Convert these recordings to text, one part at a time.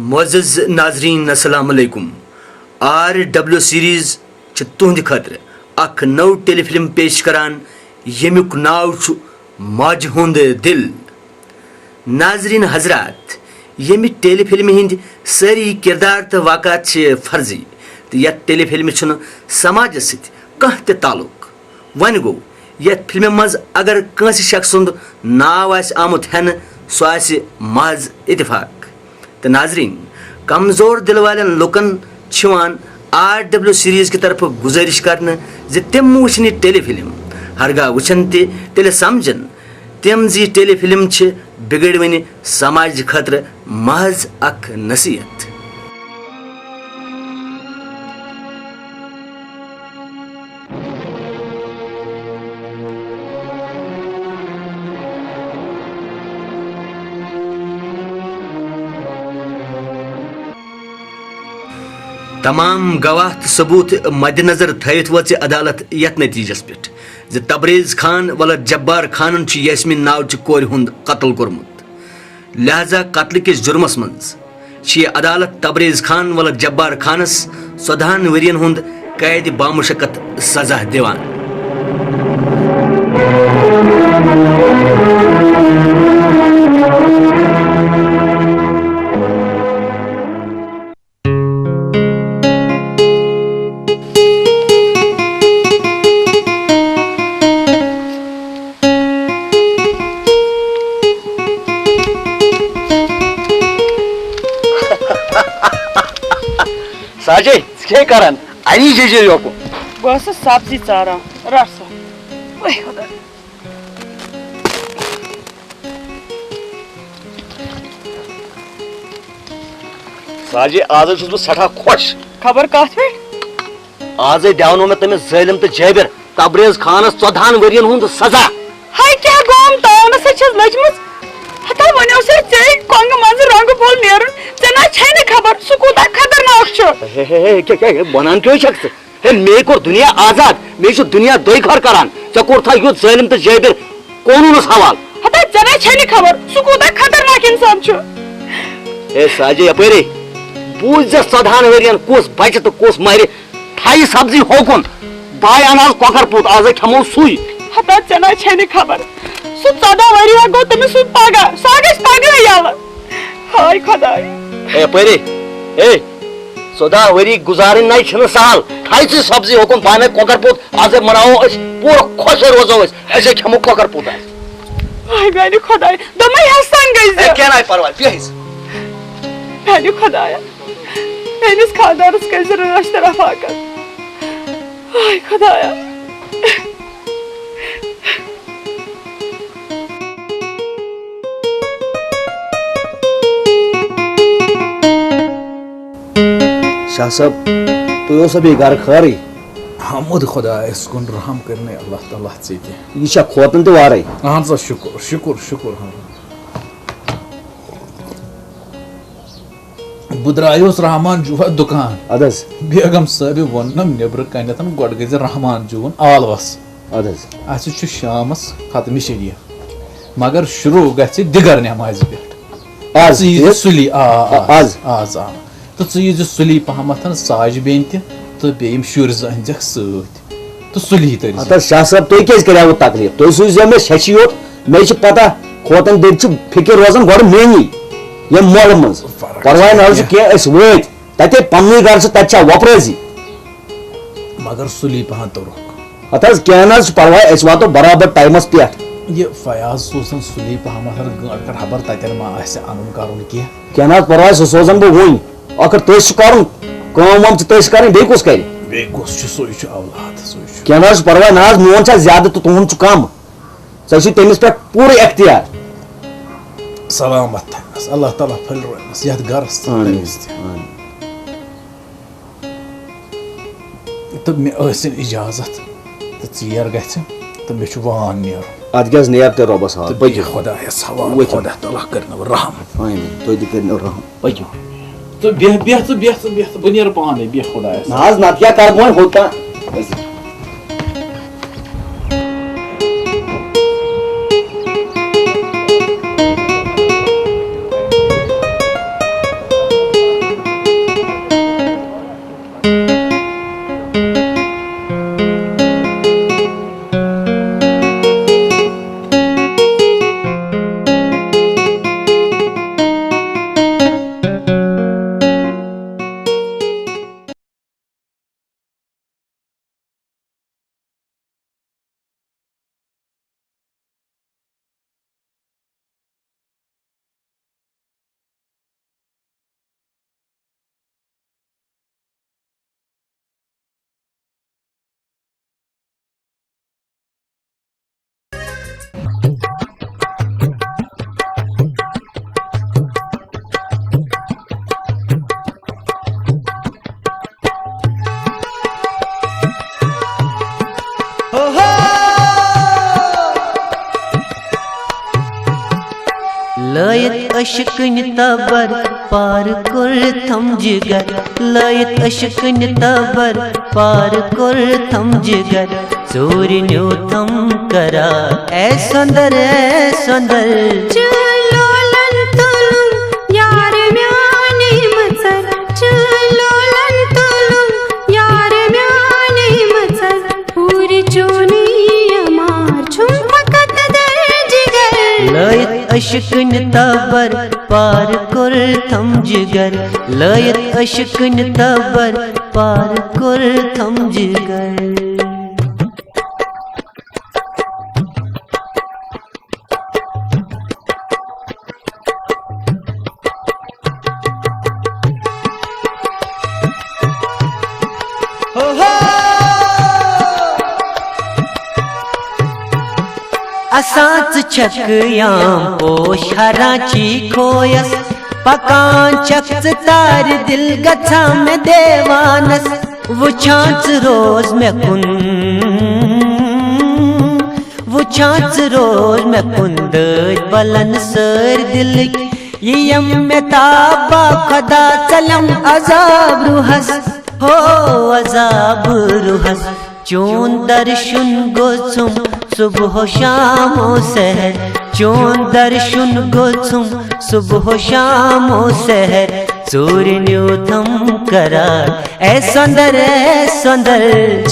मोअज़्ज़ज़ नाज़रीन अस्सलाम वालेकुम। RW सीरीज़ तुहंद खतर अख नव टेलीफिल्म पेश करान यमुक नाव छु माज हुंद दिल। नाज़रीन हजरात, यमि टेलीफिल्म हिंद सारी किरदार तो वाक़ात छ फर्जी तो यह टेलीफिल्म छुन समाज सत कह ते ताल्लुक। वन गो यह फिल्म मज अगर कंस शख्स सुंद नाव आस आमुत हन सो आस महज इतफाक। तो नाजरीन, कमजोर दिल वाले लुकन छिवान RW सीरीज की तरफ गुजारिश करने जे तिम वुचन टेलीफिल्म हरगा वुचन तेल समझन तिम जी टेलीफिल्म छ बिगड़वन समाज खतर महज अख नसीहत। तमाम गवाह तो सबूत मद्देनजर थयत वच अदालत यथ नतीजस पे जे तबरेज खान वलद जब्बार खानन यास्मिन नाव कोर हुंद कत्ल कोरमुत। लिहाजा कत्ल किस जुर्मस मज अदालत तबरेज खान वलद जब्बार खानस 14 वरियन हुंद कैद बामुशक्कत सजा दिवान। साजे क्या करन आई जे जे योको बस सब्जी चारा रस ओए खुदा साजे आज छुस बह सठा खुश खबर कत पे आज दिवनो मे तमिस जालिम तो जाबिर तबरेज खानस 14 वरियन हुंद सजा। हाय क्या गोम तावन से छस लजमस हता वनो से चे कोंग मज रंग बोल नेरन जना छैन खबर सु कोता खतरनाक छ। हे क्या बनन क्यों शख्स हे मे को दुनिया आजाद मे छु दुनिया दोई घर करान चकोर था यो जालिम तो जाबिर कानून सवाल हता जना छैन खबर सु कोता खतरनाक इंसान छ। ए साजे अपरे बूझ 14 वरियन कोस बच तो कोस मारे थाई सब्जी होकुन बाय अनाज कोकर पुत आज खमो सुई हता जना छैन खबर सु 14 वरिया गो तमे सु पागा सागस पागा यावा। हाय खुदा ए परे ए 14 वरी गुजारिन नहीं छन साल थाई से सब्जी होकुन बाय में कोकर पुत आज मनाओ अस पूरा खुश रोजो ऐसे खमो कोकर पुत। हाय गानी खुदा दमै हसन गई ए क्या नहीं परवाह प्लीज गानी खुदा मेनिस खानदानस कैसे राश्त रफाकत। हाय खुदाया शाह साहब तो सभी घर खारी हमद खुदा इसकुन रहम करने अल्लाह ताला चीते यह खोतन तो वारे हाँ सर शुक्र शुक्र शुक्र हाँ बुद्रायोस रहमान जुहा दुकान अदस बेगम साहब वनम नेबर कनतन गोड गज रहमान जुवन आलवस अदस अस शामस खत्म शरिया मगर शुरू गि दिगर नमाज पे आज सुली आज आज आ तो चीज सुली पहमथन साज बेन तो बेम शुर जख सत तो सुली तर शाह साहब तुम क्या कर तकलीफ तुम सूझो मे शशि योत मे पता खोतन दे फिक्र रोजान गोड़ मेनी ये मोल मज परवाह ना कह वत तते पन्नी घर तथा वपराजी मगर सुली पहन तो अत क्या ना परवाह अस वातो बराबर टाइमस पे ये फयाज सोसन सुली पहमथन गंट कर खबर तन मा अन कर क्या ना परवाह सह सोजन बह वन अगर तुम कर कम तुम कर बेस कर औलाद क्या ना परवाह ना मोन ज्यादा तो तुहद कम चे तमिस पे पूरे अख्तियार सलामत अल्लाह ताला फल रोस यथ गरस तो मे इजाजत तो चीर ग तो मे वान नीर अत गज नेब ते रबस हाल खुदा खुदा ताला कर रहम तुम कर रहम पकि तो बेह तो बह नीर पाने बेह खुदा ना क्या कर होता अशकन तबर पार कुर थम जिगर लयत अशकन तबर पार कुर थम जिगर चोर न्यो थम करा ए सुंदर चलो लन तुलुम यार म्याने मचर चलो लन तुलुम यार म्याने मचर पूरी चोनी अमार छुम फकत दर जिगर लयत अशकन तबर पार कुर थम जिगर लयत अशकन तबर पार कुर थम जिगर असाच छकयाम पोश हराची खोयस पकान चक्स तार दिल गछा में देवानस वुछाच रोज में कुन वुछाच रोज में कुंद बलन सर दिल यम में ताबा खदा चलम अजाब रुहस हो अजाब रुहस चोन दर्शन गोचुम सुबह शाम सहर चोन दर्शन गोचुम सुबह शाम सहर चोर न्यो थम करार ए सुंदर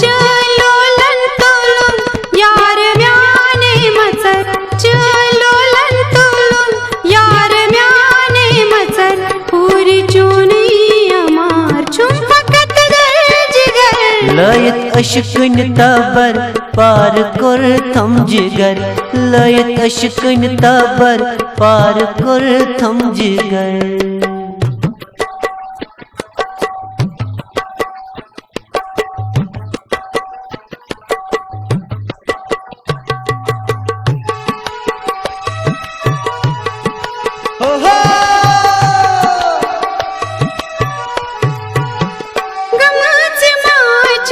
चलो लन तुलुम यार म्याने मचर चलो लन तुलुम यार म्याने मचर पूरी चोनी अमार छुम फकत दर जिगर लयत अशकन तबर पार कुर थम जिगर लयत अशकन तबर पार कुर थम जिगर गमाच माच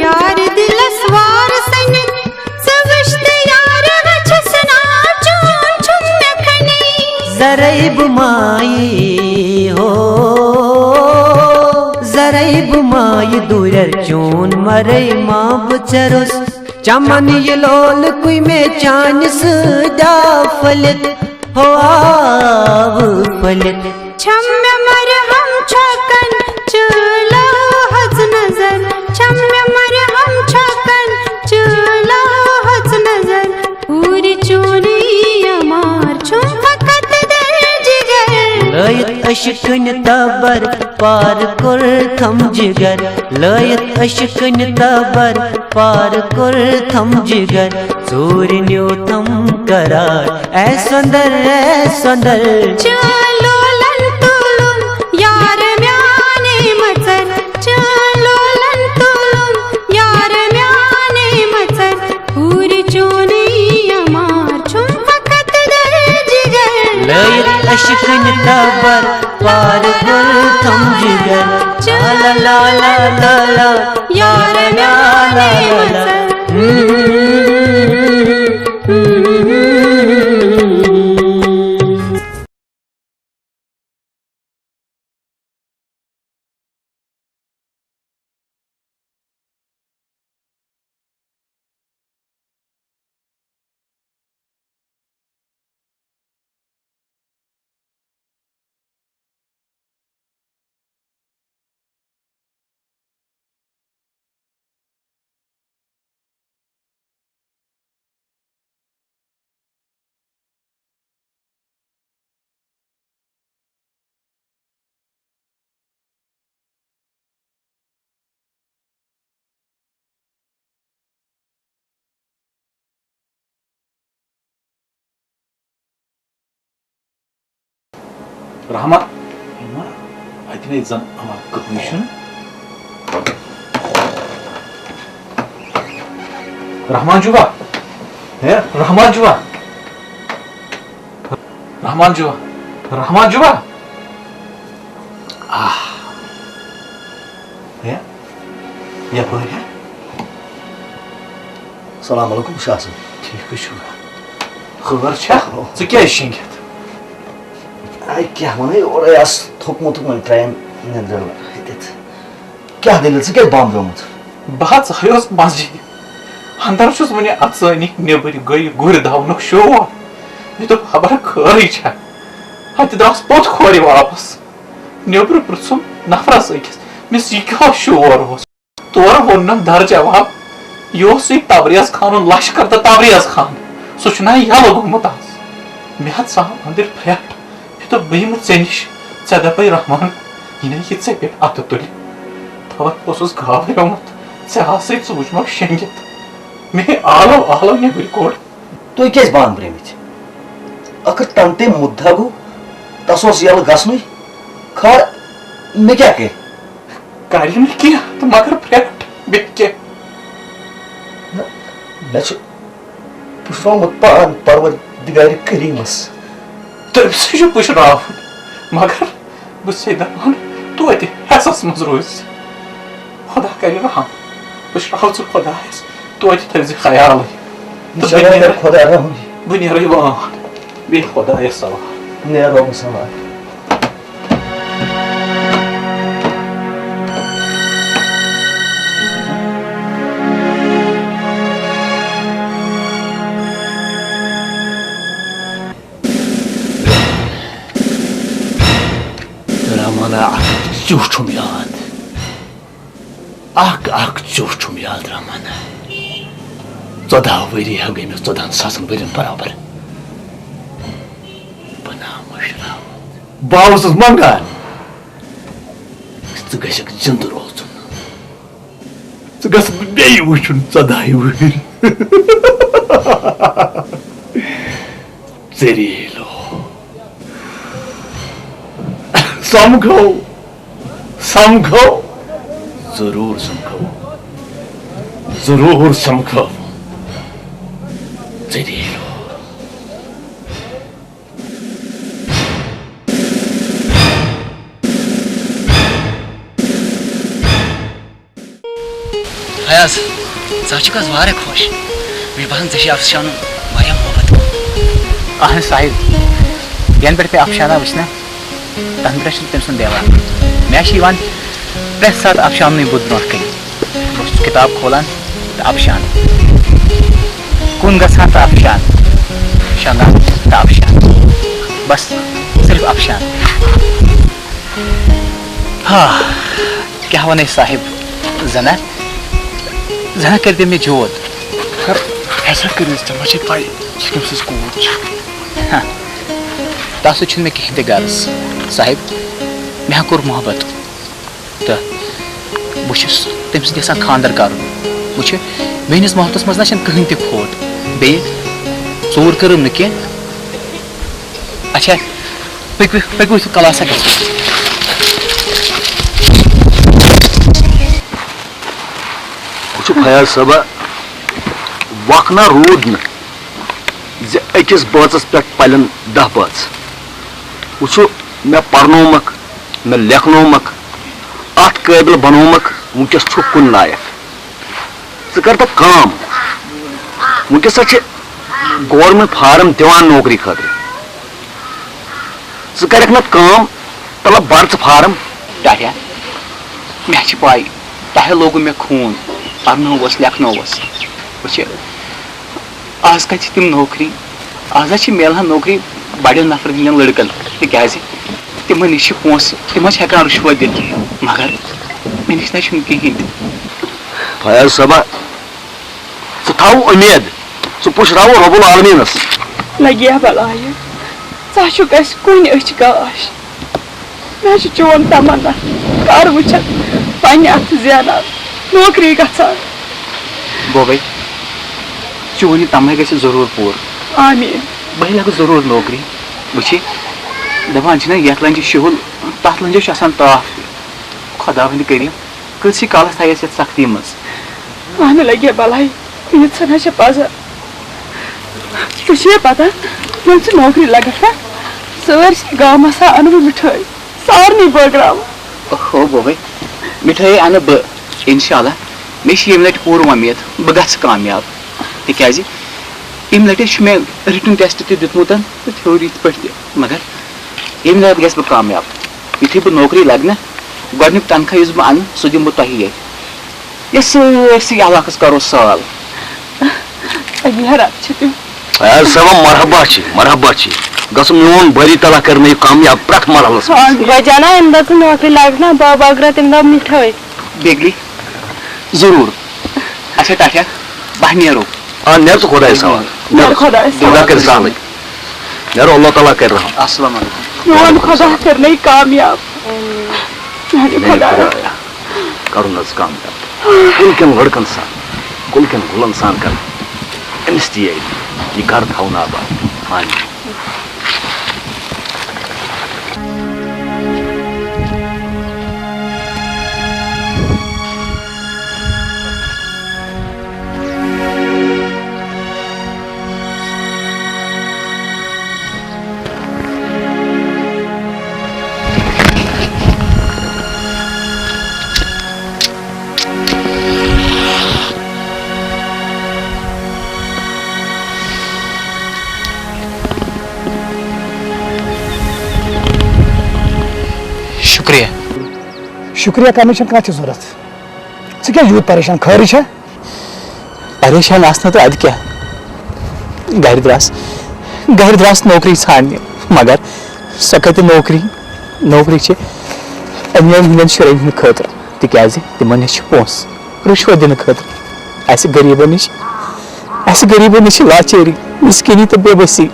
यार दिलसवार सन सविष्ट यार वचसना चोन छुम नखनी जरैब माई हो जरैब माई दूरर चून मरै माँ बचरुस चमन ये लोल कुई में चान सदा फलित हो आव फलित छम मर हम छकन चला हज नजर छम मर हम छकन चला हज नजर पूरी चोरी अमार छुम फकत दर जिगर लयत अशकन तबर पार कुर थम जिगर लयत अशकन तबर पार कुर थम जिगर चोर न्यो थम करार ए सुंदर चलो लन तुलुम यार म्याने मचर चलो लन तुलुम यार म्याने मचर पूरी चोनी अमार छुम फकत दर जिगर लयत अशकन तबर पार कुर थम जिगर ला ला ला ला ला यार म्याने मचर Rahman, hadi ne zan ama kılmışsın. Rahmancuva, he? Rahmancuva, Rahmancuva. Ah, he? Ya böyle. Selamun aleyküm şahsım. Tiyik şu. Xıvar çak. Çıkya işin get. आई क्या वने और आस थोकमो ट्रेन निंद्र क्या दिल से क्या बम द्रोमुत बह च मस्जिद अंदर छुस वने अचानक नेबर गई गुर धावन शोर मे दोप खबर खरी हत दास पोत खोर वापस नेबर पृथुम नफरस अकिस मिस यह क्या शोर तोर वोनम दर जवाब यह तबरेज खान लश्कर तो तबरेज खान सह यल गोमुत आज मे साव अंदर फ्रेट मे दोप बह यिमु ऐ निश ऐ दपे रहमान यह ये ऐ पे अत तुल तवत घाबरमुत ऐ हस वुचमक शेंगित मे आलो आलो नेबर कोड़ तुम क्या बांद ब्रेमित अगर तंते मुद्दा गो तस यल गसन खा मे क्या कर तो मगर फ्रेट बे क्या मे पुशरामुत पान परवरदिगार करीमस तमस पुशराव मगर बस दपान तोत हसस मज रोज खुदा कर रहम पुशराव च खुदायस तोत थज ख्याल खुदा रहम बह नेर वान बे खुदायस सवाल नेरो सवाल चूम याद चूम याद रमाना 14 वरी गई मे 14,000 वर बराबर बना मुशराव बावस मंगान गक जिंद रोचन बे वुन 14 वरी जरीलो समखो जरूर समखो जरीलो फयाज ज़ाच वारे खुश मे बहन ज़े अफशान वाया मोहब्बत अहन साहिब यन पे अफशाना वुचना तन पे तम सुन देवान मे प्रेस सात अफशान बुद ब्रो कन किताब खोलान तो अफशान कुन गसान तो अफशान शंगान तो अफशान बस सिर्फ अफशान हाँ क्या वन साहिब जना कर दे मे जोत ऐसा कर मुझे पाई हाँ तस मे कहें ते गर्ज साहिब मे कोर मोहब्बत तो बहुत तम सा खानदर कर वो मेस मोहब्बत मज ना कहें ते खोट बे चोर करम न अच्छा पकव क्लासा फयाज साहब वखना रूद नकिस बचस पे पलन 10 बच वो मे पर्नोमक मे लेखनोमक अत काबिल बनोमक वनकस कुन लायक कर तो काम वनकस गवर्नमेंट फार्म दिवान नौकरी खतर कर काम तलब बर्च फार्म टारिया मे पाई तह लोग मे खून पर्नोस लेखनोस वो आज कत तम नौकरी आज मिलान नौकरी बड़े नफर दिन लड़कन तिज तिम नश पोस तम हेकान रुश्वत दित मगर मे नश ना कहें फयाज साहब थाव उम्मीद पुशराव रब्बुल आलमीनस लगिया बलाय ज़ुक कुन अच गाश मे चोन तमन्ना कर वुचन पन्ने अथ ज़ाना नौकरी गसान बोबे चोन तमें ग जरूर पूर आमीन बह लग जरूर नौकरी वुच दपान ये लंज शुल तथ लंज ताफ खुदा वंद कर कस कालस थस सख्ती मज अहन लगे बलाई ना पजा तुझे पता ये नौकरी लगत ना सरसी गाँव अन बह मिठाई सारे बगराव हो बोबे मिठाई अन बह इंशाल्लाह मे यम लट पूर उम्मीद बह गस कामयाब तिज अम लटे मे रिटन टेस्ट दितमुत तो थ्योर ये पे मगर यम रेत गस कामयाब युथी बह नौकरी लग ना गोडनिक तनख्वाह बह अन सह दिम बह तोही ये सरसी इलाकस करो साल मरहबा गसम यून बरी तला करने कामयाब प्रथ मरहलस बजाना इमदा तो नौकरी लगना बाबा अगर इमदा मिठाई बेगली जरूर अच्छा टाटा बह नेरो नेर तो खुदा सवाल खुदा कर साल नेरो अल्लाह ताला कर रहा अस्सलाम वालेकुम यून खुदा करने कामयाब करुन कामयाब कुल लड़कन सान कुल गुलन सान कर अमिस दिए यह घर थवन आबाद मान शुक्रिया शुक्रिया करने कह जरूरत क्या यूत परेशान खरी छा परेशान आसना तो अद क्या घर द्रास नौकरी छाड़ने मगर सह कत नौकरी अमीर हंदन शुरन हंद खतर तिकाज तिमन नश पोस रुश्वत दिन खतर गरीबन नश लाचारी मिस्किनी तो बेबसी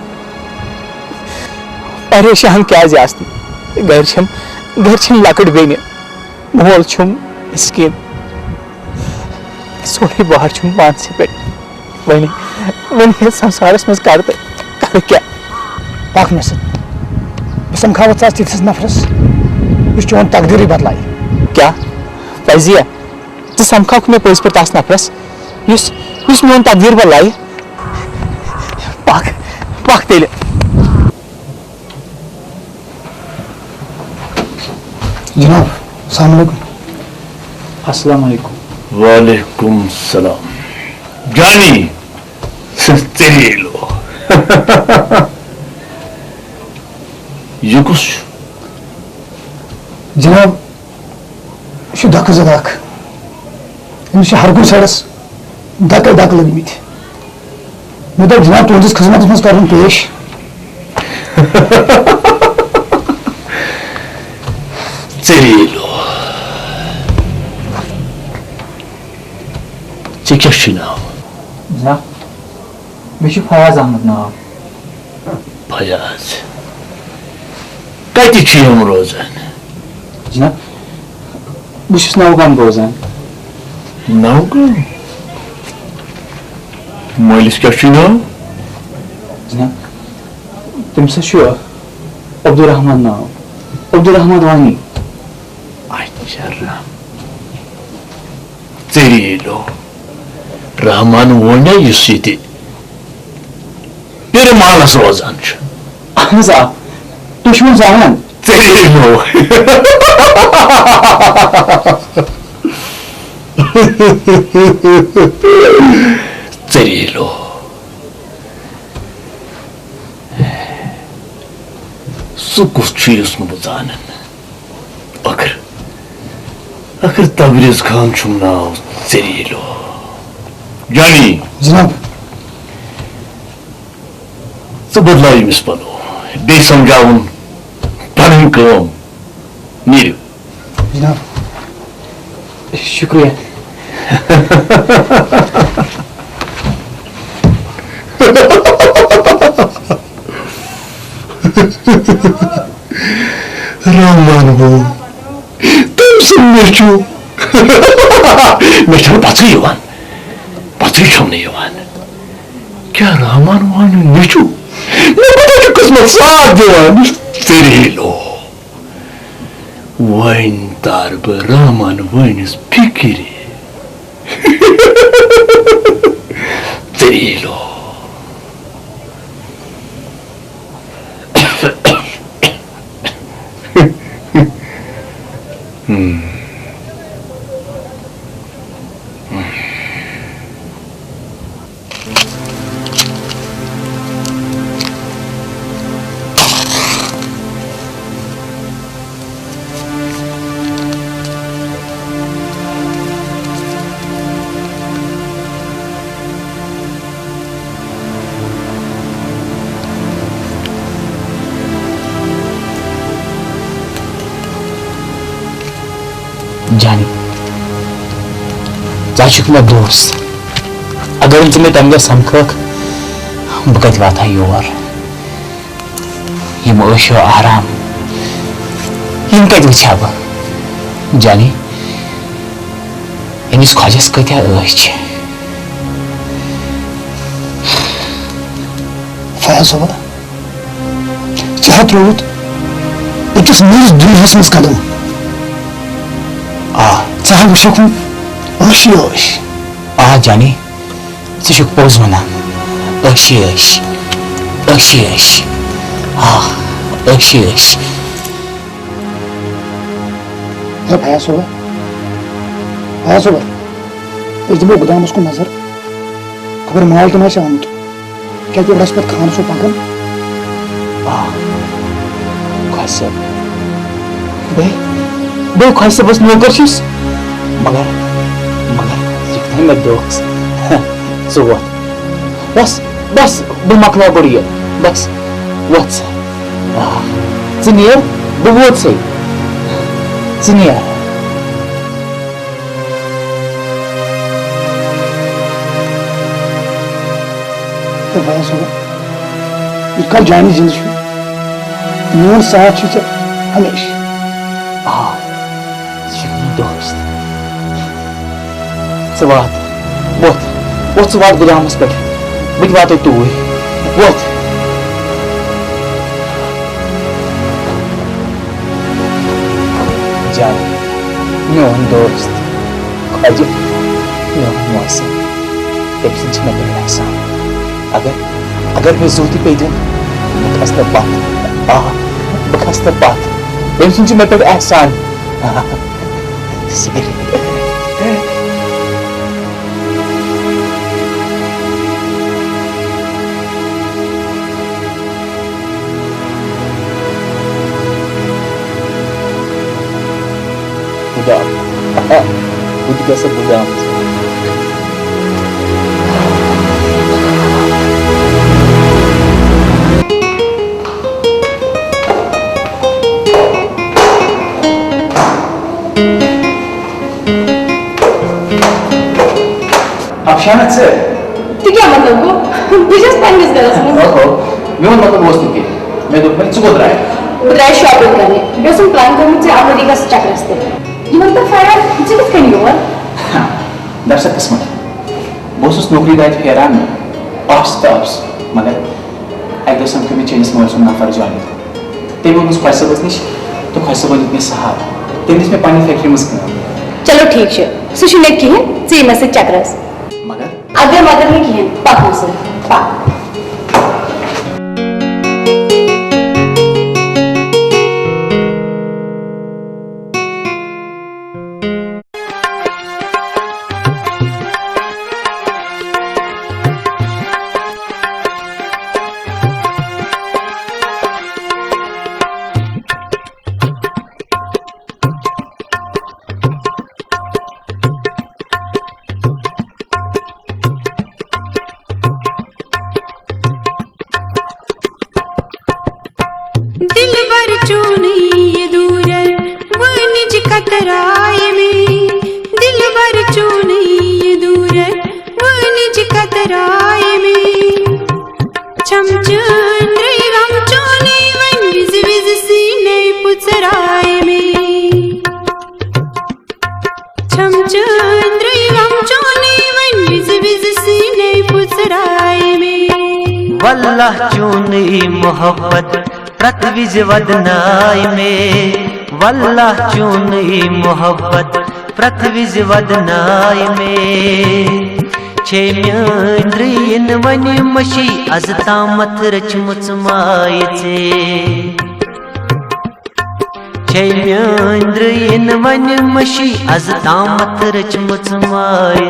परेशान क्या घर लकट बेन मोल मिस्किन सोरे बाहर पानस पे वन संसारस मज कर क्या पाक मे बह समखाव तिथस नफरस चोन तकदीर बदलाय क्या फैजिया तो समखा मे पज पे तस नफरस मोन तकदीर बदलाय पाक तेल जनाब अस्सलाम वालेकुम वालेकुम सलाम जानी तेरे लो ये कुछ जनाब यह धक् जदाक अमिस हर कुछ साइडस धक लगमित मे दोप जनाब तुंदिस खिदमत मज कर पेश Cerilo. क्या नाव जनाब मे फयाज अहमद नाव फयाज कत रोजान जनाब बस नवगाम रोजान नवगाम मलिस क्या नाव जनाब तमस अब्दुलरहमान नाव अब्दुलरहमान वानी Cerilo. Rahman वोने युसिति फिर मालस रोजान अहमद दुश्मन जान Cerilo. Cerilo. Sukus चीज न बुझानन अगर तबरेज खान छुम नाव Cerilo. जानी जनाब तो बदलाय मिस पनो बे समझाउन पन कम नीर जनाब शुक्रिया Rahman वो तुम सब मेचू मेचू बातरी युवान बातरी छमने युवान क्या रहमान वान मेचू मैं पता कि किस्मत साथ युवान Cerilo वाइन तार ब रहमान वाइन इस फिक्री Cerilo ज़ाशुक मे दोस्त अगर मे तम दह समखक बह कत वाता योर यम ऐशो आराम यम कत वुछा बह जानी अमिस ख्वाजस कत्या ऐश फयाज सोबा चाह त्रोत अकिस नयस दुनियास मज कदम चाह वुछक ऐशी ऐश जानी ज़ पोज वन ऐशी ऐश ऐशी ऐश ऐशी ऐश फयाज सोबा दिमो गुदामस को नजर खबर माल तो आमुत क्या पे खान सो पकन बे ख्वाज सबस नौकर मगर मगर मे दोस्त वोत बस बस बह मकला गुड़ बस वोत नीर बह वोत से नीर फयाज सोबा कल जानी जिंद मोन साथ हमेशा दोस्त वात वोत वोत वात गुदामस पे बह वात तूर वोत जान मोन दोस्त ख्वाजा मोन मौसम तम सन मे पे एहसान अगर मे जोती पे दिन बह खस पत बह खस पत तम सन मे पे एहसान Budam. Budi kasa budam. Afshanat sir. तो क्या मतलब को बिजनेस प्लान किस तरह से मैं मतलब दोस्त के मैं तो मैं चुप रहा है उधर शॉपिंग करने बिजनेस प्लान करने से आप का चक रास्ते ये मतलब फायर जिस कहीं हुआ दरअसल किस्मत बहुत नौकरी दायित फेरान ऑफ्स टॉप्स मगर एक दो समझ में चेंज मोल सुनना फर्ज जाने ते वो मुझ ख्वाहिश बस नहीं तो ख्वाहिश बस इतने सहारा ते इसमें पानी फैक्ट्री में चलो ठीक है सुशील की है सी में से चक्रास मगर अगर मदर में की है पाक से पाक दिल भर चूनी ये दूर वो निज कतराए में दिल भर चूनी ये दूर वो निज कतराए में चमचंद्र गम चूनी वन विज विज सीने पुचराए में चमचंद्र गम चूनी वन विज विज सीने पुचराए में वल्लाह चूनी मोहब्बत प्रतविज वदनाय में वल्लाह चूनी मोहब्बत प्रतविज वदनाय में छे म्यांद्रीन वन मशी अज तामत रचमुच माय छे म्यांद्रीन वन मशी अज तामत रचमुच माय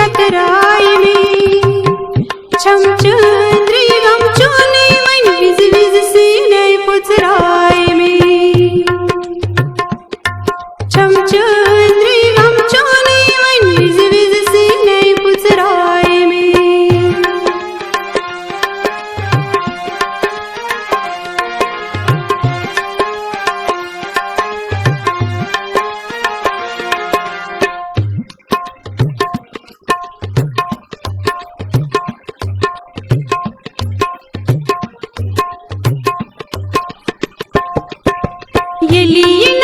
कतराए में छम चंद्री गम चोने मन विज विज से नए पुचराए में छम चंद्री गम चोने मन विज विज से नए पुचराए में ये लिए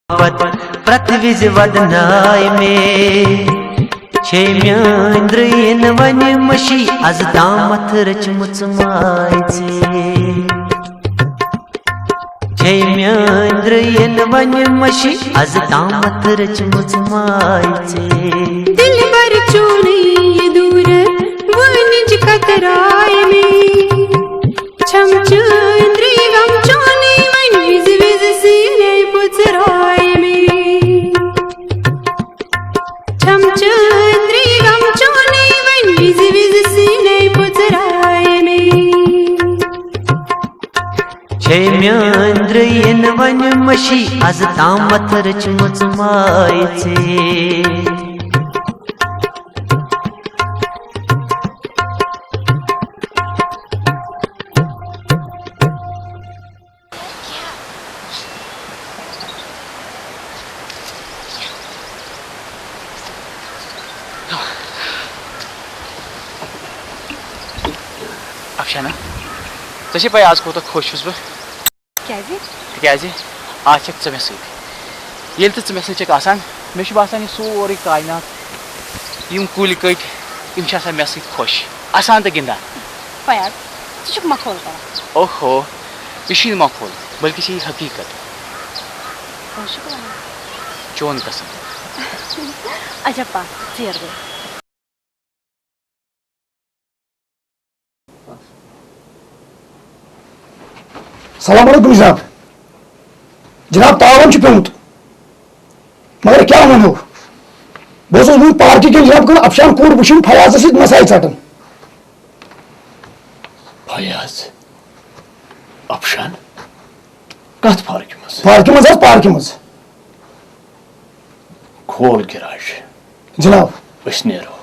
पृथ्वीज वदनाय में छेम्यांद्रयन वन मशी आज दामथ रचमुच मायचे छेम्यांद्रयन वन मशी आज दामथ रचमुच मायचे दिल भर चोने ये दूर वो निज कतराए में छम चंद्री गम चोने मन विज विज से नए पुचराए में छम चंद्री गम चोने मन विज विज से नए पुचराए में छेम्यांद्रयन वन मशी आज दामथ रचमुच मायचे अफशाना चे पे आज कोत खुश बह तिकाज आज चे मे ये तो मे सक आसान मे बसान यह सोरे कायनात यम कुल कट यम मे सत खुश आसान तो गिंदान फयाज मखौल कर ओहो यह मखौल बल्कि यह हकीकत चोन कसम अच्छा पा चेयर गई सलाम अलैकुम जनाब जनाब तावन पेमुत मगर क्या वो बस वो पार्टी के जनाब कर अफशान कोर वुन फयाज सत मसाई चटन फयाज अफशान कत पार्क मज खोल गिराज जनाब अस नेरो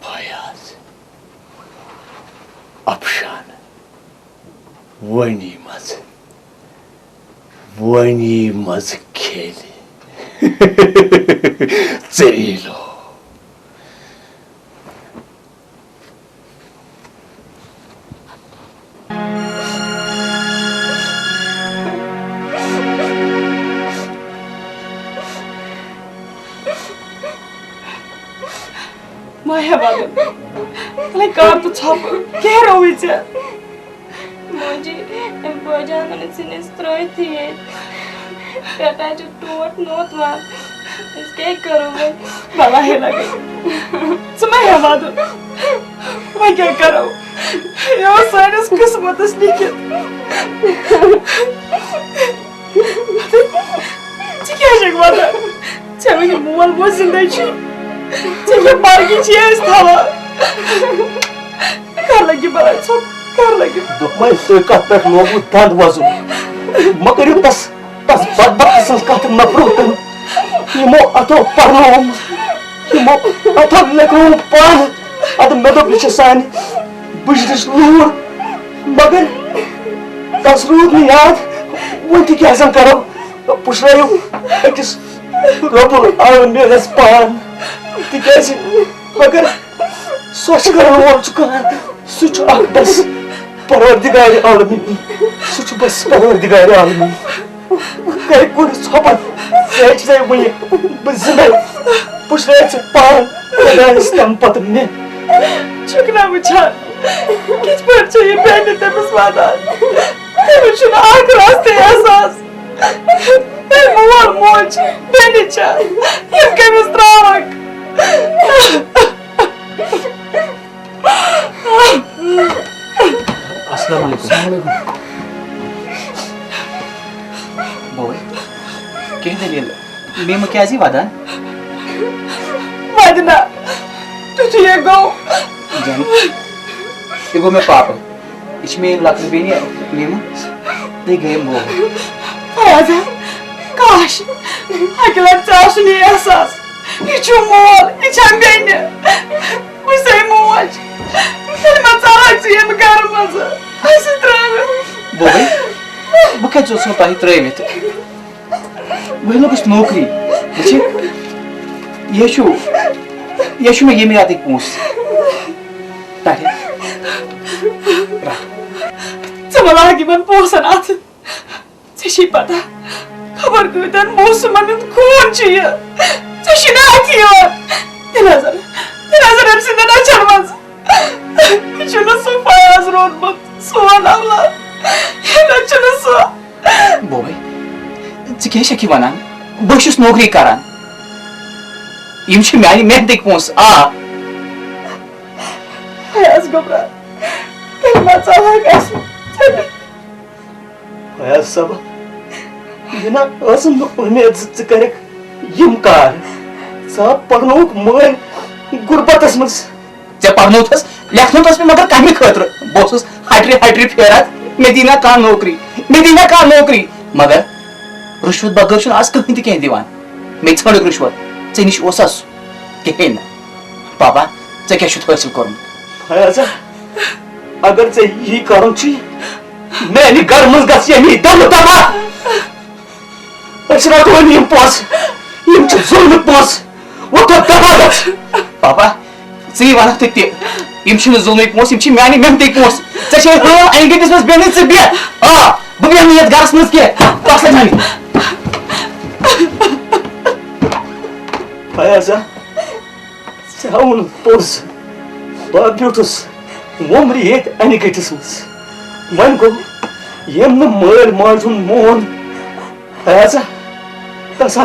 फयाज अफशान वनी मज खेली चलो माया बाबा कार तो छाप कह रही है मुझे बजान मैंने सिनेस त्रोई थी बेटा जो टोट नोट मार इसके करूँ मैं भला है लगे सुना है बात मैं क्या करूँ यो साइनस किस्मत इस लिखित क्या जगह था चलो ये मोबाइल बहुत जिंदगी चलो बाकी चीज़ था कर लगी बात सब कर लगी दुश्मन से कहता है लोगों तांड वाजू मगर ये तस बदबख्त संस्कृत नफरत यमो अतो पढ़नो यमो अतो लेको पान अद मेदो बिच सानी बुझ लूर मगर तस रूद नहीं याद वो क्या करो पुछरायो अकिस रबुल आलमीनस पान तिकाज मगर सोच कर वोल सह बस परवरदिगार आलमीन सह बस परवरदिगार आलमीन कर कुन सोबत से वो जिम्मे पुछराय पान तम पत मे शुक्र वुचान किस पर ये पहले तमस वादान तमिस आख रास्ते एहसास मोल मोज बेनी चा यम कमिस त्रावक अस्सलाम वालेकुम बोय क्या दलील मैं क्या जी वादान वदना तुझे ये गो जान ये गो मैं पाप इसमें लक्ष्य भी नहीं मीमा ते गए मो फयाजा काश अगला चाशनी एहसास ये जो मोल ये चंगेने मुझसे मोज फिर मैं चाहता हूँ ये मगर मज़ा ऐसे तरह बोय वो क्या जो सोता ही तरह में थे वही लोग इस नौकरी मुझे यशु में ये मेरा देख पूछ ताकि चमला की मन पोसन आते चशी पता खबर कुदन मौसम मन कौन चाहिए चशी ना आती हो तेरा जरा अब सिंदना चढ़वाज़ चलो सोफायाज रोड मत सोना वाला ये ना चलो सो बोय क्या शकी वनान बहुत नौकरी करान यम म्यान मेहनत पोस आ फयाज घबरा कलमा चाहक फयाज सब ये ना उम्मीद कर यम कार सा पढ़नोक मन गुरबतस मज ऐ पढ़नोथस लेखनोथस में मगर कमी खतर बहुत हटरी फेरात मे दीना का नौकरी मगर रुश्वत बगर आज कहीं तह दिवान मे षड़ रुश्वत ऐ नश कहें ना पापा ऐ क्या हासिल कर्मुत फयाजा अगर ऐ यही करुन मेरे घर मज गमी दम दबा रटो यम पोस यम जुल्म पोस वो तो दबा पापा ऐ वन तम जुल्म पोस म्यान मेहनत पोस ऐ अनगटिस मज बेहन बह बह बेहन ये गरस मज कह फयाजा वन पोस बह ब्यूटस वम्र ये अनगटिस मज वन गो यम मल माजुन मोन फयाजा तस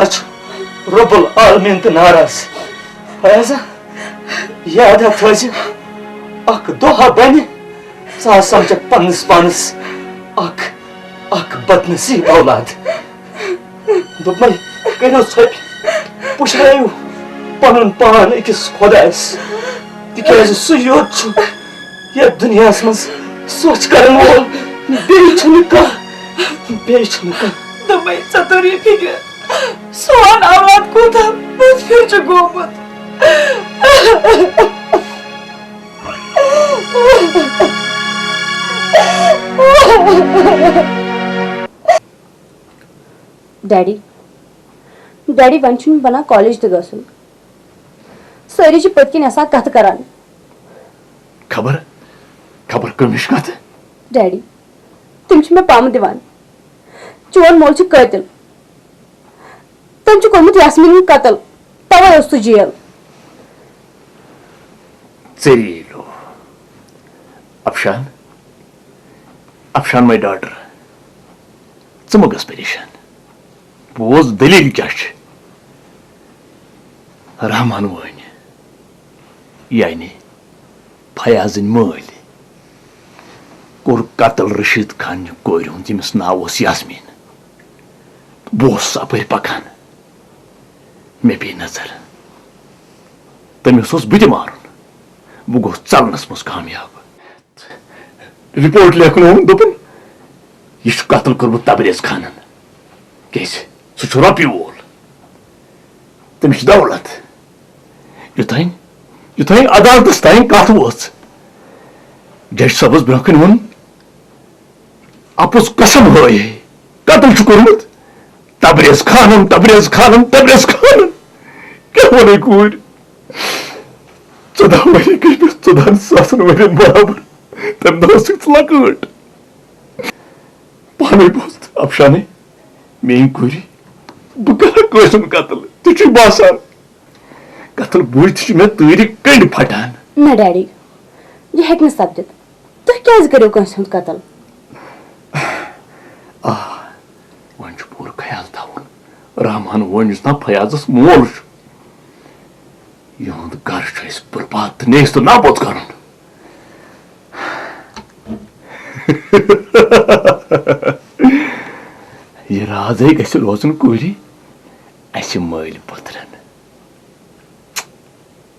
रब्बुल आलमीन तो नाराज फयाजा याद थज अख दोहा बन समझ पन्नस पानस अख बदनसीब औलाद दोपन करो छप पुछरायो पन पान अकिस खुदायस तिकाज सह योत ये दुनिया मज सोच कर वोल बे दमे चतुरी फिक्र सोन आवाद कोता बस फिर जो गोमत डैडी वन बना कॉलेज तो गसन सारी पत्किन आसा कथ करान खबर कमिश कथ डैडी तुम मे पम दिवान चोन मोल कतिल तम कोर्मुत यास्मीन कतल तवे तो jail Cerilo. Afshan my daughter. Țămăgăs perishan. Boz delil kyaş. Rahman vani. Yani Fayaz'ın mali. Kor katal Rashid Khan koyun timis navos Yasmin. Boz sapır pakan. Me bir nazar. Temisos biti marun. Bu gos çalnas mos kamyab. Report lekun dopun. Yiş katıl kurbut Tabriz Khan'ın. Geç. Suçurapi ol. Demiş davlat. Yutayın adalet istayın katı olsun. जज सबस broken one अपुस कसम हो कतल कोर्मुत तबरेज खानम तबरेज खानम तबरेज खानम क्या one कूर 14 worry गई 14 सासन worry बराबर तम दो लकट पानी बोस्त अफशाने मेन कूरी बह कतल तुझे बासान कतल बुर मे तरी कंड फटान ना डैडी यह हेक सपदित तुह क्या करो कंस हुंद कतल वन पूर ख्याल थवन रहमान वनिस ना फयाजस मोल यहद घर बर्बाद नेस तो नाबद कर यह राज रोजन कूरी अस मल Putran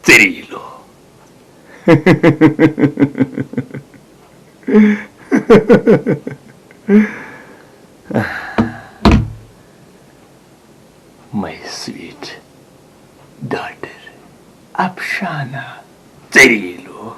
तेरीलो My sweet daughter, Afshana Terilo.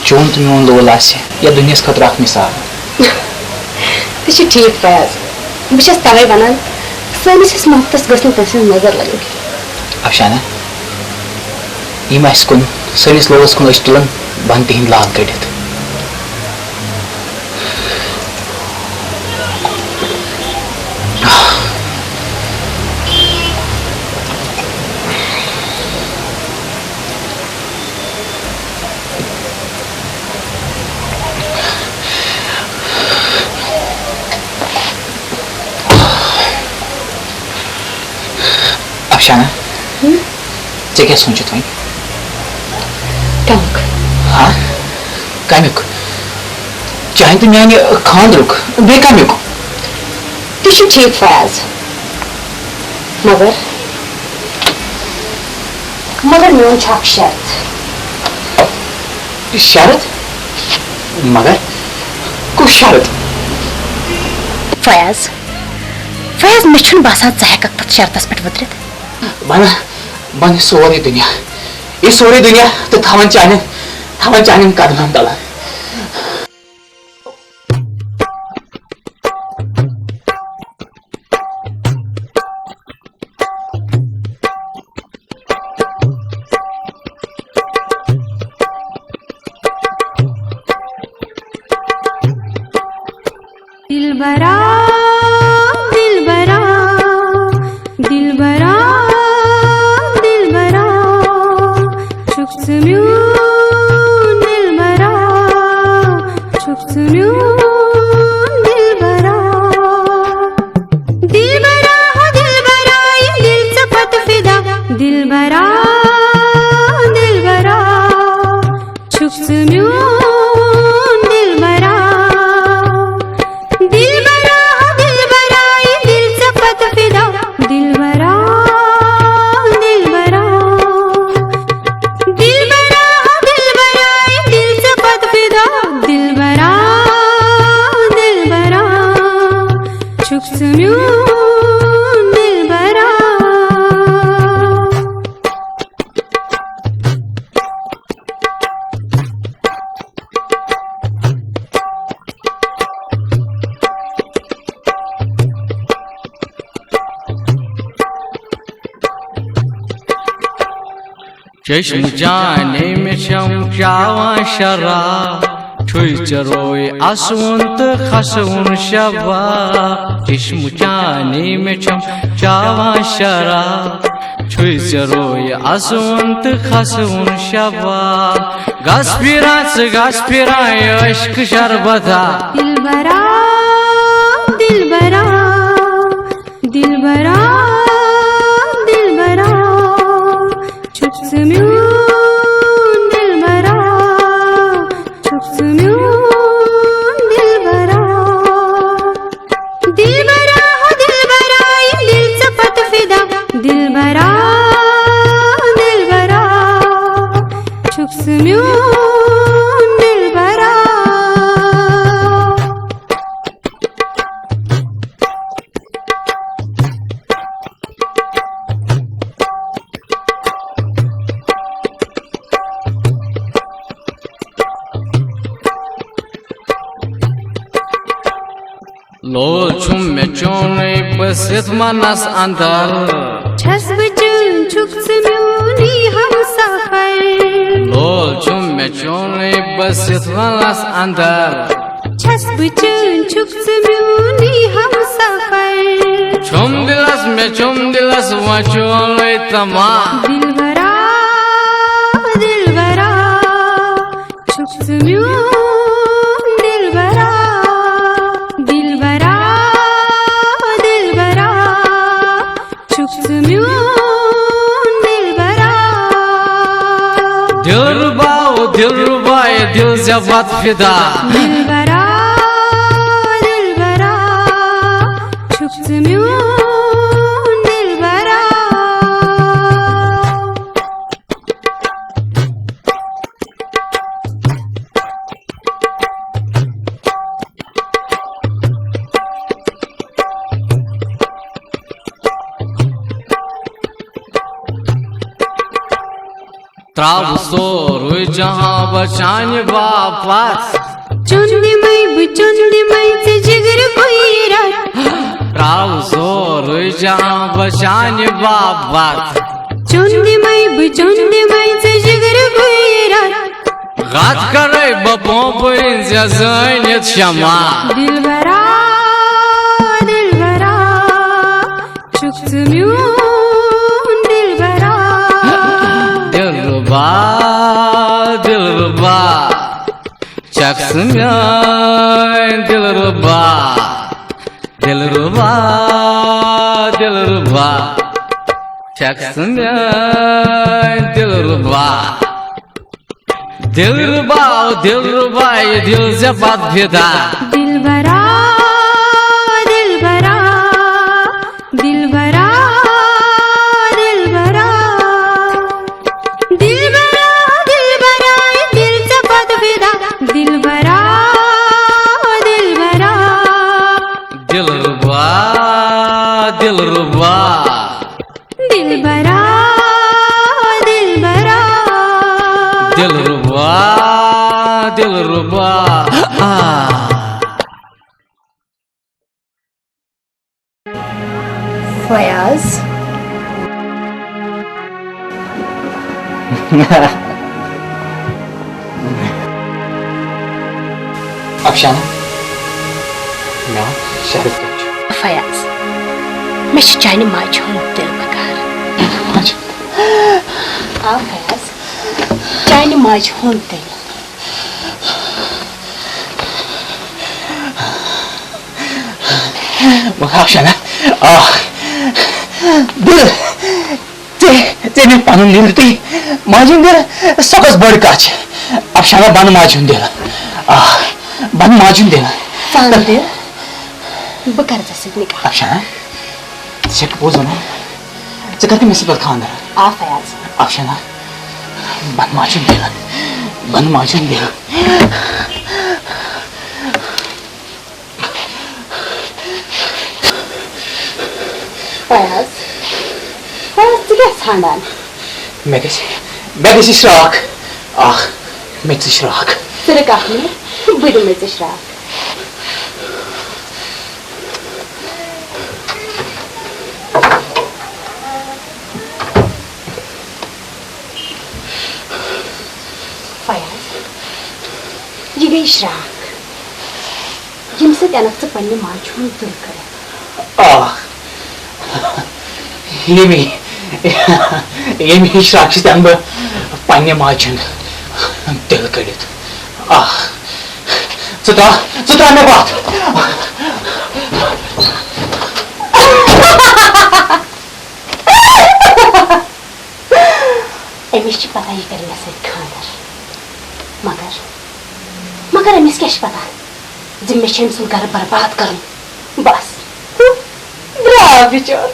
चोन तो मोन लोल या दुनिया खतर अख मिसाल तो ठीक फयाज बस तवे वन सैनिस मोहब्बत गई तम नजर लगन अफशाना यम कुन सैनिस लोलस कुन तुलान बन तिंद लाल कड़ित अफशाना चे क्या सोचित वही कमुक हाँ कमुक चाहे तो मान खानदरुक बे कमुक तो ठीक फयाज मगर मगर मोन शर्त शरत मगर कुछ शरत फयाज फयाज मे बसान ज़ तथ शर्तस पे वुतरित बना बन सोरे दुनिया ये सोरे दुनिया तो थवन चाहन कदम तल दिलबरा दिलबरा दिलबरा म्यून दिल भरा छुप म्यून दिल भरा हो दिल भरा ये दिल सपत फिदा दिल भरा छुप म्यून दिल भरा हो दिल भरा ये दिल सपत फिदा दिल भरा चश्म जाने में चमचावा शराब छुई चरोय आसवंत खसवन शबा चश्म जाने में चमचावा शराब छुई चरोय आसवंत खसवन शबा घास फिरा अश्क शरबता दिल भरा दिल भरा दिल भरा म्यून दिल भरा छुप म्यून दिल भरा हो दिल भरा ये दिल सपत फिदा दिल भरा छुप म्यून दिल भरा लोल छुम में चोने बसित मनस अंदर छस बचन छुक्स म्यूनी हम सफर लोल छुम में चोने बसित मनस अंदर छस बचन छुक्स म्यूनी हम सफर छुम दिलस वचोले तमा दिल भरा छुक्स म्यून दिल भरा छुक्स म्यून दिल भरा दिल रुबाए दिल जबात फिदा दिल भरा छुप्स म्यून दिल भरा त्राव सोर जहां बचान वापस चुंदी मई से जिगर कोई रात त्राव सोर जहां बचान वापस चुंदी मई से जिगर कोई रात गात करे बपो पुरिन जजानित शमा दिल भरा छुप्स म्यून दिल भरा दिलरुबा चक्स म्यान दिलरुबा चक्स म्यान दिलरुबा ये दिल जबात फिदा दिल भरा दिलरुबा फयाज अफशाना मैं शरफ फयाज मैं चाइने माज हूँ दिल बकार अच्छा आ फयाज चाइने माज हुन दिल Afshana, दिल तेने पानुन लिंद ती माजुन दिल सकस बड़ काच Afshana बन माजुन दिल बन माजुन दिल फान दिल बकर जैसे निकाह Afshana चेक बोझो ना चेक में से बात खाना आ फयाज Afshana बन माजुन दिल फयाज फयाज तू क्या छांडान मैं कैसी श्राक मैं कैसी श्राक तेरे काफी में बिल्कुल में से श्राक फयाज ये गई श्राक जिनसे अनक से पन्ने माचून दिल करे ये भी श्राक से अंब पाने माचून दिल करे सुता में बात अमिश की पता ही करेगा सिर्फ खानदार मगर अमिश क्या पता जिम्मे शेमसुल घर बर्बाद करूं बस ब्राव बिचौर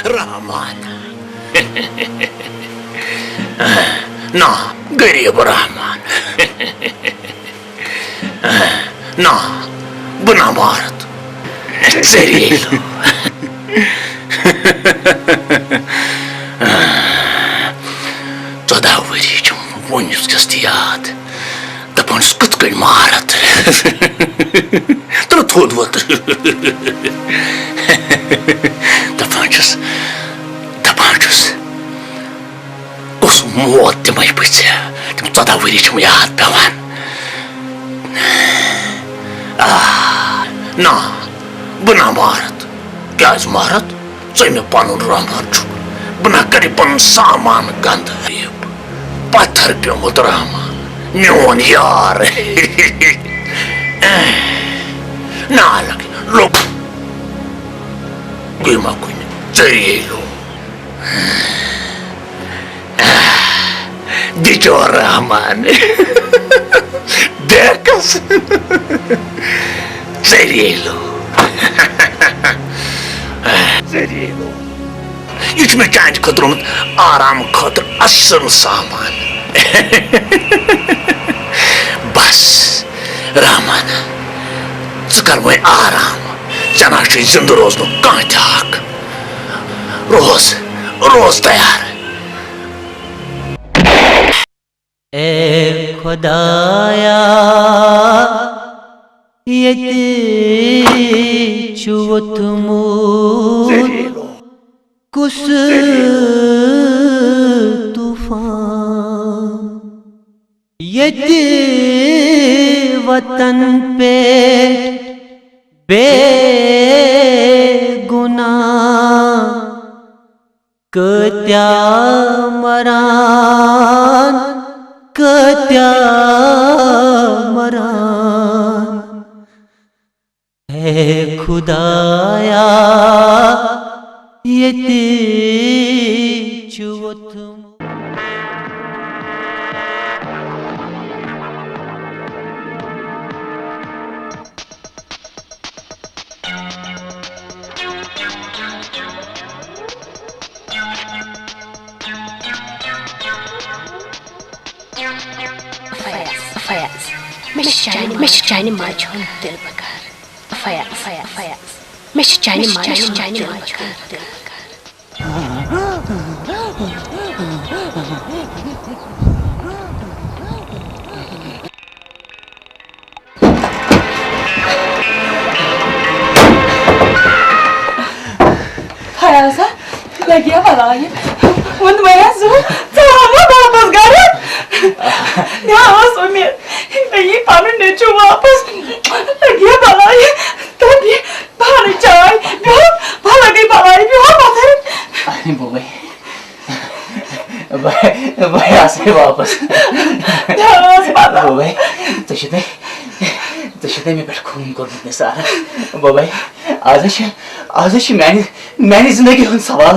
रहमान ना गरीब रहमान ना बुना भारत जरील चौदह वरी वस याद दपान कत कन महारत तो थोद वोत दपान उस मौत तम बच तम 14 वरी याद पेवान ना बना भारत क्या महारत मे पन रहमान बना कर पन सामान गंद पत्थर पेमुत रहमान मोन यार ना लगे लोग गुमा कुन चलो दिचो रहमान देखस चलो यह मे चान खुद आराम खुद असल सामान बस रहमान कर वो आराम चना जिंद रोजन कह हक रोज तैयार ए खुदाया ये चुवत कुस तूफान ये वतन पे बेगुना कत्या मरान है खुदाया ये चुवत Mish China March on Dilbakar. Fire. Mish China March on Dilbakar. लगिया भला ये उन मैं सो चला वापस घर यहाँ सुमित ये पानी ने चु वापस लगिया भला ये तभी भारी चाय भला गई भला ये पत्थर अरे बोबे भाई आसे वापस बोबे तो शिते में बैठ खून कर देने सारा बोबे आज मैंने जिंदगी का सवाल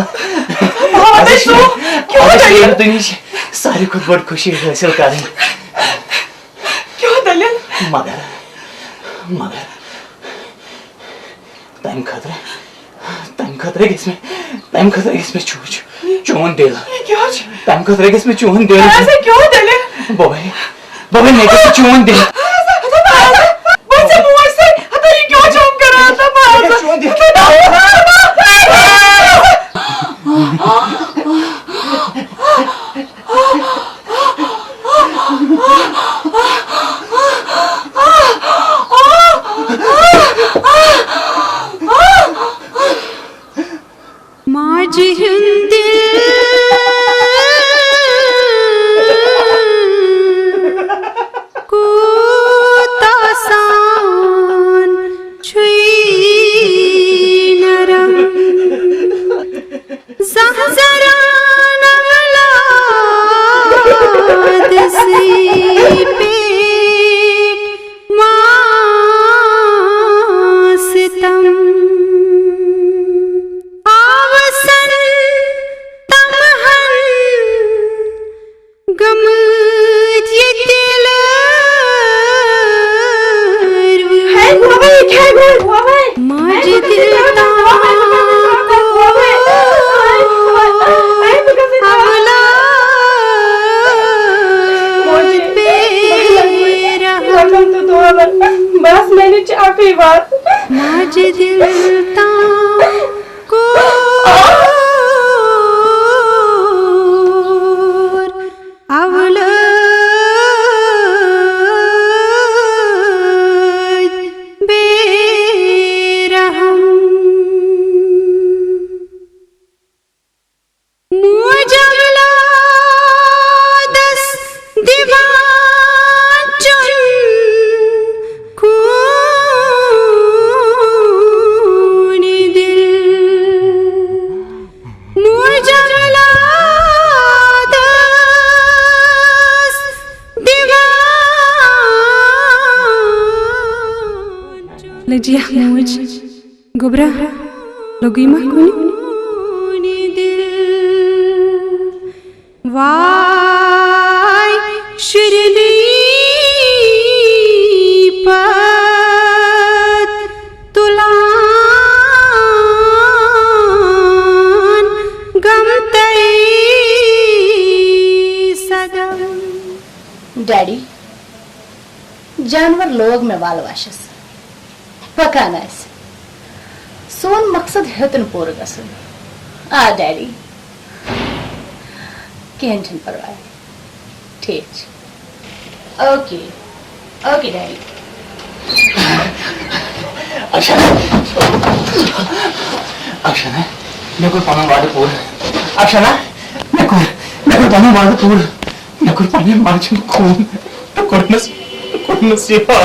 आज दुनिया सारी खुद बड़ खुशी हासिल कर क्यों दलिल मगर टाइम खतरे किसमें चून दिल टाइम खतरे किसमें चून दिल ऐसे क्यों दलिल बोबे नहीं तो चून दिल मुझसे ये क्यों चूम कर रहा था माज हिंदी को तासान छुई नरम सहजरा नवलाद से पेट मासितम आवसन तमहन गमत ये दिल है माज दिल बस मैंने चाहती बात माज दिल को बेरहम मुझला दस दीवान चुन खून दिल मुझला दस दीवान लजिया मुझ गोबरा लोगी मा खून दिल वाय शिरली पत तुलान गमतई सदम डैडी जानवर लोग में वाल वाशस पकाना ऐसे सोन मकसद हेतन पूर गसन आ डैडी केंटन परवाय ठीक ओके डैडी अक्षना मैं कोई पानी वाले पूर अक्षना मैं कोई पानी वाले पूर मैं कोई पानी मार्जिन खून तो करना सेवा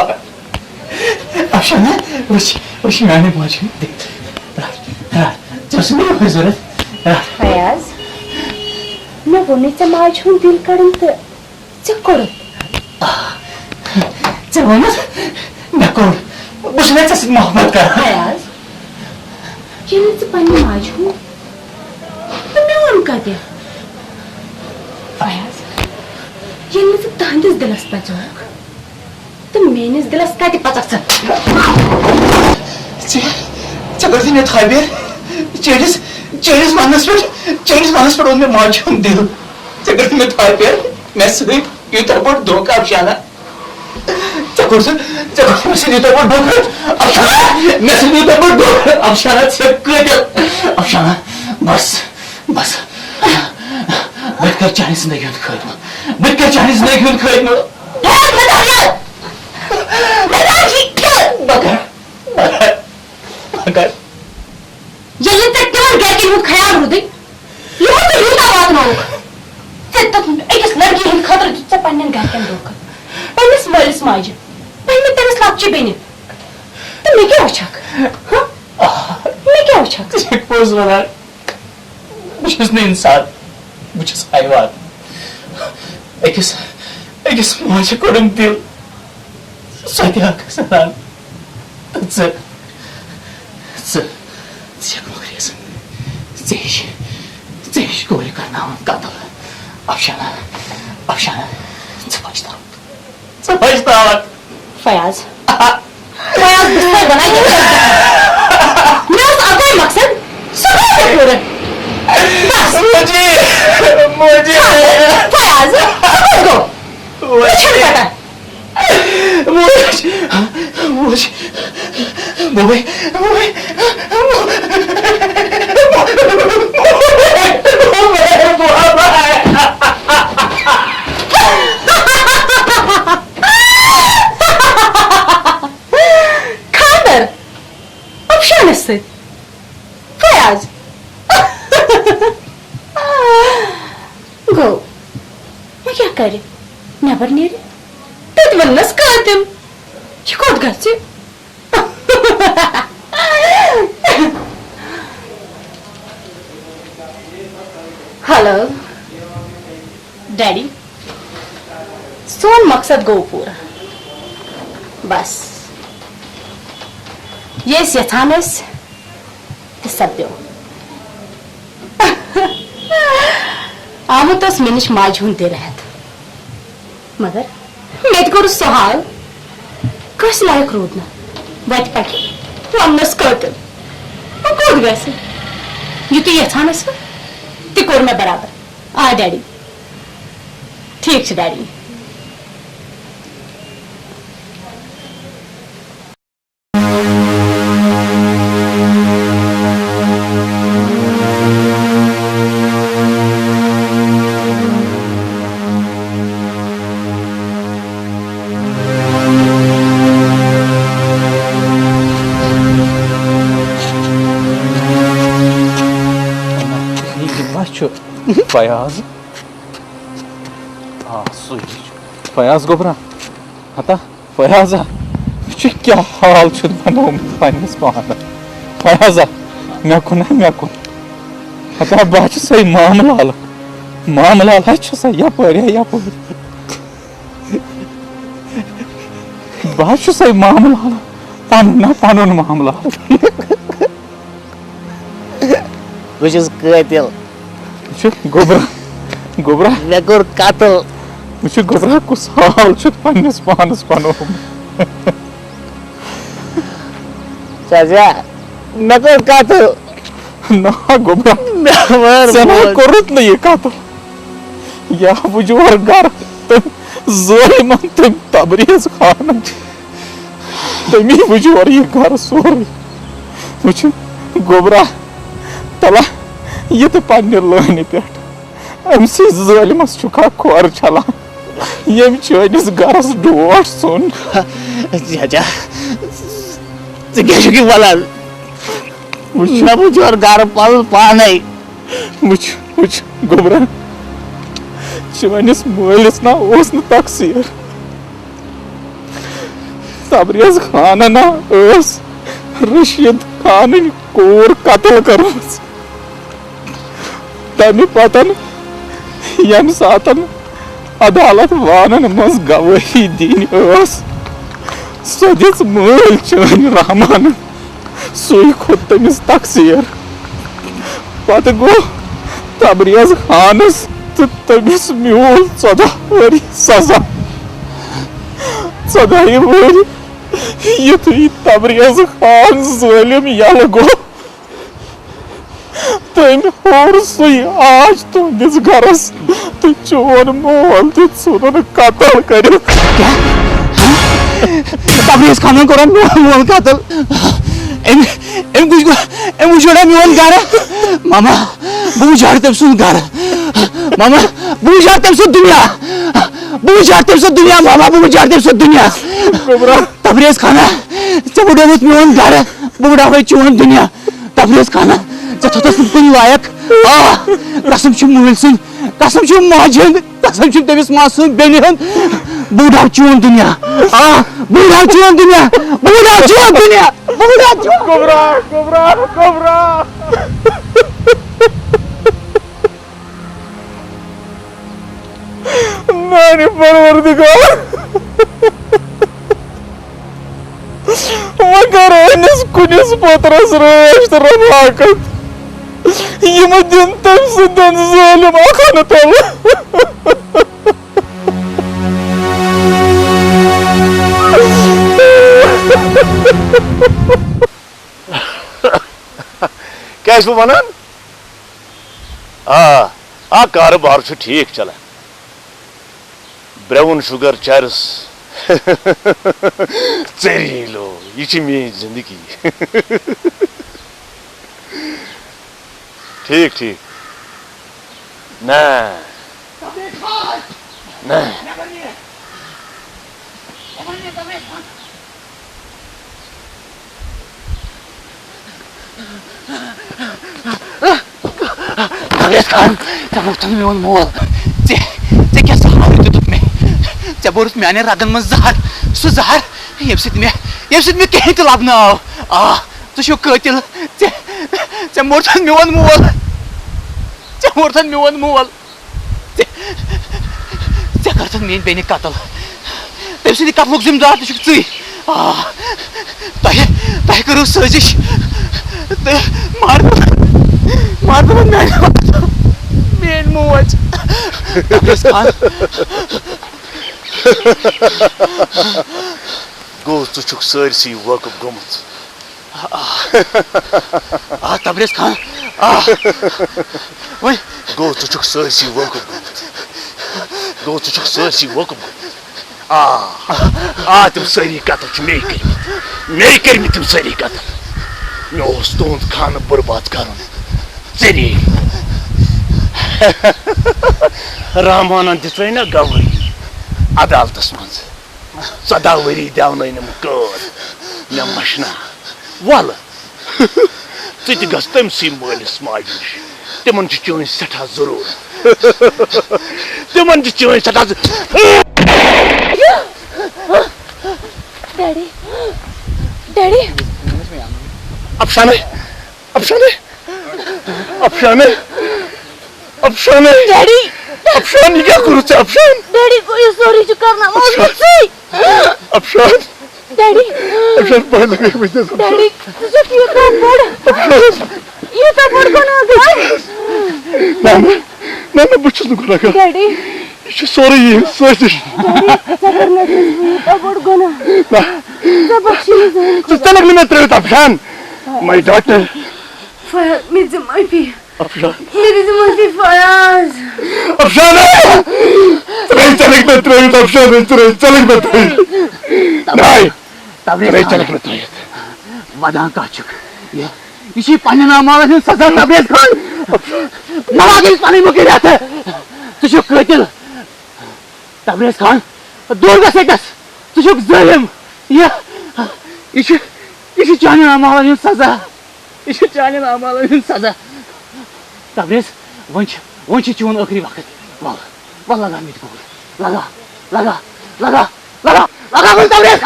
अक्षना उस मैंने मार्जिन दे जैसे मेरी जरूरत फयाज मैं वोने समाज हूं दिल कड़न तो चक्कर जवाना नकोर उसने जैसे मोहब्बत कर फयाज ये तो पानी माज हूं तो मैं उनका दे फयाज ये तो तांदिस दिलस पजोक तो मैंने दिलस का ती पचक चगरती ने थाइबे चेरिस मानस पर उनमें मार्जिन दिल चगरती में थाइबे मैं सिर्फ यूं पर धोखा अफशाना चकोर से यूं पर धोखा अफशाना मैं सिर्फ यूं पर धोखा अफशाना चक्कर अफशाना बस बैठकर चाइनीज जिंदगी उन खरीदना मगर ये तक क्या गया कि वो ख्याल हो गई अकिस लड़की हंद खतर दित पन्न गरकन धोखा पन्निस मलिस माजे पन्न तमिस लक्चि बेनि तो मे क्या वचक मे क्या वचक पोज वना बुझस न इंसान बुझस हैवान अकिस माजे कोडम दिल सत्या कसनान ज नौकरीस जेश गोली करना कतल अफशाना समझता फयाज बिस्तर बनाइए मैं उस अगले मकसद सुबह से पूरे मुझे फयाज को मुझे खादर अफशान से फयाज गो मैं क्या करे नबर नेरे तत वन्नस कातिम ये कोत गसे हेलो डैडी सोन मकसद गो पूरा बस ये यथानस सत्यो आमुतस मिनिश माज हुंते रहत मगर मेत को सहाल कस लायक रोदना वत पट वन्नस कतल कोद गसे युत यथानस ते कोर में बराबर आ डैडी ठीक है डैडी फयाज फयाज गोबरा हता फयाजा क्या हाल बनो पन्नस पान फयाजा मे कुन हता बह सही मामलाल सा यपर बह सही मामलाल पन मामलाल कतिल गोबरा मे कोर कतल गोबरा कुस हाल पन्नस पानस पनो चाचा मे कोर कतल ना गोबरा कोरुत न ये कतल या बुझोर घर तुम ज़ालिमन तुम तबरेज खान तमी बुझोर ये घर सोरी गोबरा तला ये तो पन्ने लाने पे अमस ज़ालिमस चुका खोर चलान यम चनिस गरस डोट सुन चाचा क्या वलान मे बुझोर घर पल पाने गोबरा चनिस मालिस ना तकसीर तबरेज खान ना रशीद खान कोर कतल कर तमि पतन यम सातन अदालत वानन मज गवाही दिन सो दिस मल चन रहमान सुई खुद तमिस तकसीर पत गो तबरेज खानस तो तमिस म्यूल 14 वरी सजा 14 वरी युथुई तबरेज खान ज़ालिम यल गो तम हर सुई आज तुंदिस गरस तो चोन मोल दिन कतल कर तबरेज खान कोर मोल कतल उजाड़ा मोन घर मामा बह उजाड़ तम सुन घर मामा बह उजाड़ तम सु दुनिया मामा बह उजाड़ तम सु दुनिया तबरेज खाना चे बुढ़ोत मोन घर बह उड़ा चोन दुनिया तबरेज खाना थोतस कुन लायक कसम मूल सुन कसम माज हंद कसम तमिस मासूम बेनि हंद बूढ़ा चोन दुनिया बूढ़ा चोन दुनिया बूढ़ा चोन दुनिया बूढ़ा चोन कुबरा कुबरा कुबरा नानी परवरदिगार मगर अनिस कुनिस पत्रस रेश रफाकत यम दिन तम सदन जालिम अखन तल क्या वनान कारोबार ठीक चलान ब्राउन शुगर चर्स चरी लो ये मेरी जिंदगी ठीक ठीक ना ना मोन मोल क्या सहार दुत मे ऐ बोरस माने रगन मज जहर सह जहर ये मे कहीं तो लबन आव तु कतिल ऐ मोरथन मोन मोल ऐ मोरथन मोन मोल ऐ करथन मेन बेनि कतल तम सद कतलुक जिम्मेदार तु तह करो साजिश मार मेन मोज गो तु सारसी वकफ गोमुत तबरेज खान गो तु सारसी वकफ गोमुत गो तु सारसी वकफ तम सारी कतल मे कर्म तम सारी कतल मे तुंद खान बर्बाद कर रहमानन दित्रे ना गवाही अदालतस मज 14 वरी देवनम कैद मे मशना वल तु गस तमसी मालिस माज नश तिमन चोन सठा जरूर तिमन चोन सठा डैडी डैडी अफसाने अफसाने अफसाने अफसाने डैडी अफसान ये क्या करू से अफसान डैडी को ये सॉरी जो करना मौजूद से अफसान डैडी अफसान पहले लगे मुझे डैडी तुझे क्यों तो पड़ ये तो पड़ को ना दे ना बच्चों को लगा डैडी ये सॉरी ये सच डैडी सकर ना ये तो पड़ को ना सब अच्छी नहीं तो तलक में तेरे अफसान माय डॉटर फयाज मुझे माफी अफसान मेरी माफी फयाज अफसान चलक में तेरे अफसान चलक में तेरे नहीं तबरेज चलक में तेरे वदा का चुक ये पन्ने नाम वाले सजा तबरेज खान नवाज पानी मुके रहते तु कतिल तबरेज खान दूर गस तु जालिम ये चाने नाम वाले सजा ये चाने नाम वाले सजा तबरेज वन चोन आखिरी वक्त वल वल लगा मिट को लगा लगा लगा लगा लगा तबरेज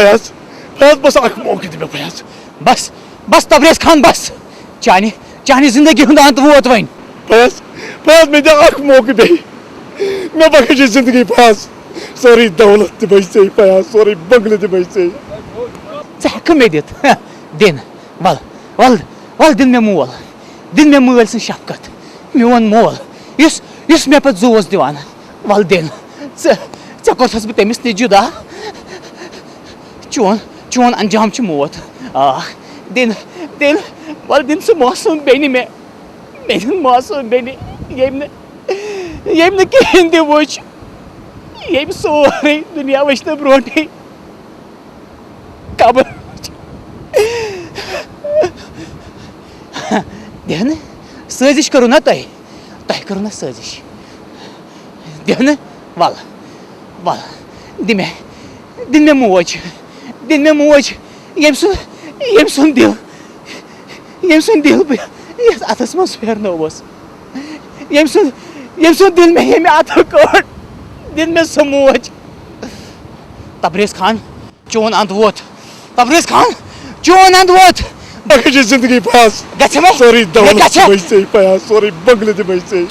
फयाज फयाज बस अख मौके दे फयाज बस बस तबरेज खान बस चानी चानी जिंदगी हुंद अंत वोत वन फयाज फयाज मे दे अख मौके दे मे बखश जिंदगी फयाज सोरी दौलत ते बचते फयाज सोरी बंगले ते बचते हेक मे दित दिन वल वल वल दिन मे मोल सन शफकत मोन मोल इस मे पे जोस दिवान वल दिन चे कोथस बह तमिस नि जुदा चोन अंजाम च मौत दिन दिन वल दिन सह मासूम बेनि मे मासूम बेनि यम कहें ति वुच यम सोरे दुनिया वचन ब्रोटे कबर दिन साजिश करू ना तह करू ना साजिश दिन वल वल दिन मे मोज यम सुन दिल बह अथस मज फेरनोस यम सुन दिल मे यम अथ कड़ दिन मे सह मोज तबरेज खान चोन अंत वोत तबरेज खान चोन अंत वोत बखश जिंदगी फयाज सोरी दौलत ते बचते फयाज सोरी बंगले ते बचते